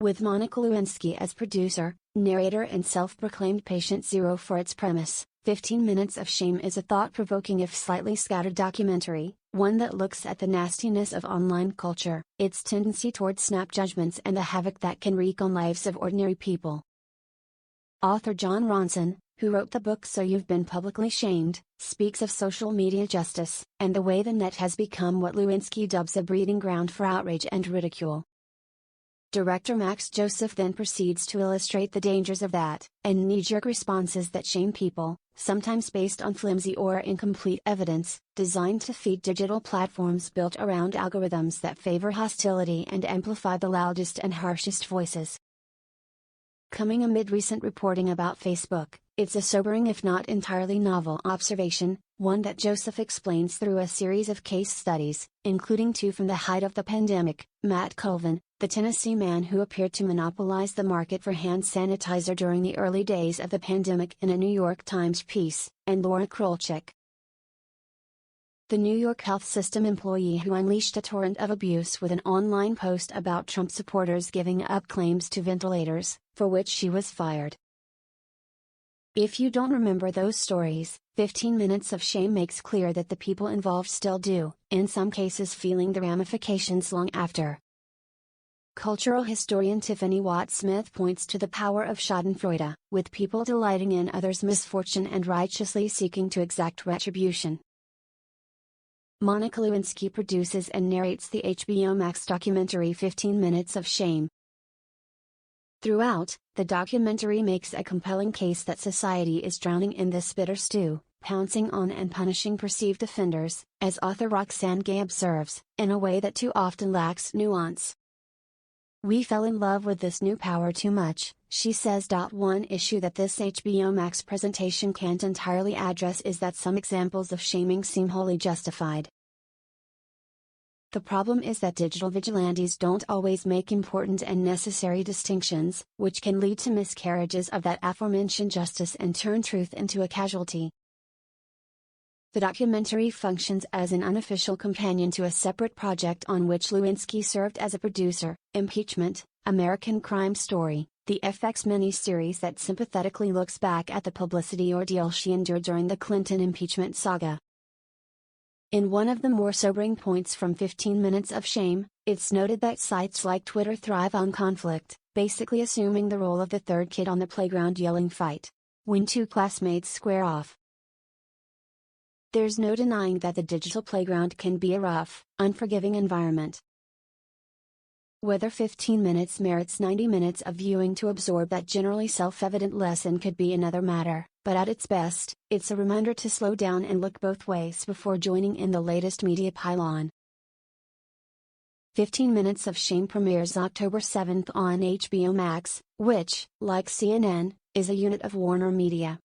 with Monica Lewinsky as producer, narrator and self-proclaimed patient zero for its premise. 15 Minutes of Shame is a thought-provoking if slightly scattered documentary, one that looks at the nastiness of online culture, its tendency toward snap judgments and the havoc that can wreak on lives of ordinary people. Author John Ronson, who wrote the book So You've Been Publicly Shamed, speaks of social media justice, and the way the net has become what Lewinsky dubs a breeding ground for outrage and ridicule. Director Max Joseph then proceeds to illustrate the dangers of that, and knee-jerk responses that shame people, sometimes based on flimsy or incomplete evidence, designed to feed digital platforms built around algorithms that favor hostility and amplify the loudest and harshest voices. Coming amid recent reporting about Facebook, it's a sobering if not entirely novel observation, one that Joseph explains through a series of case studies, including two from the height of the pandemic: Matt Colvin, the Tennessee man who appeared to monopolize the market for hand sanitizer during the early days of the pandemic in a New York Times piece, and Laura Krolczyk, the New York health system employee who unleashed a torrent of abuse with an online post about Trump supporters giving up claims to ventilators, for which she was fired. If you don't remember those stories, 15 Minutes of Shame makes clear that the people involved still do, in some cases feeling the ramifications long after. Cultural historian Tiffany Watt-Smith points to the power of schadenfreude, with people delighting in others' misfortune and righteously seeking to exact retribution. Monica Lewinsky produces and narrates the HBO Max documentary 15 Minutes of Shame. Throughout, the documentary makes a compelling case that society is drowning in this bitter stew, pouncing on and punishing perceived offenders, as author Roxane Gay observes, in a way that too often lacks nuance. "We fell in love with this new power too much," she says. One issue that this HBO Max presentation can't entirely address is that some examples of shaming seem wholly justified. The problem is that digital vigilantes don't always make important and necessary distinctions, which can lead to miscarriages of that aforementioned justice and turn truth into a casualty. The documentary functions as an unofficial companion to a separate project on which Lewinsky served as a producer, Impeachment: American Crime Story, the FX miniseries that sympathetically looks back at the publicity ordeal she endured during the Clinton impeachment saga. In one of the more sobering points from 15 Minutes of Shame, it's noted that sites like Twitter thrive on conflict, basically assuming the role of the third kid on the playground yelling "fight" when two classmates square off. There's no denying that the digital playground can be a rough, unforgiving environment. Whether 15 minutes merits 90 minutes of viewing to absorb that generally self-evident lesson could be another matter, but at its best, it's a reminder to slow down and look both ways before joining in the latest media pylon. 15 Minutes of Shame premieres October 7 on HBO Max, which, like CNN, is a unit of Warner Media.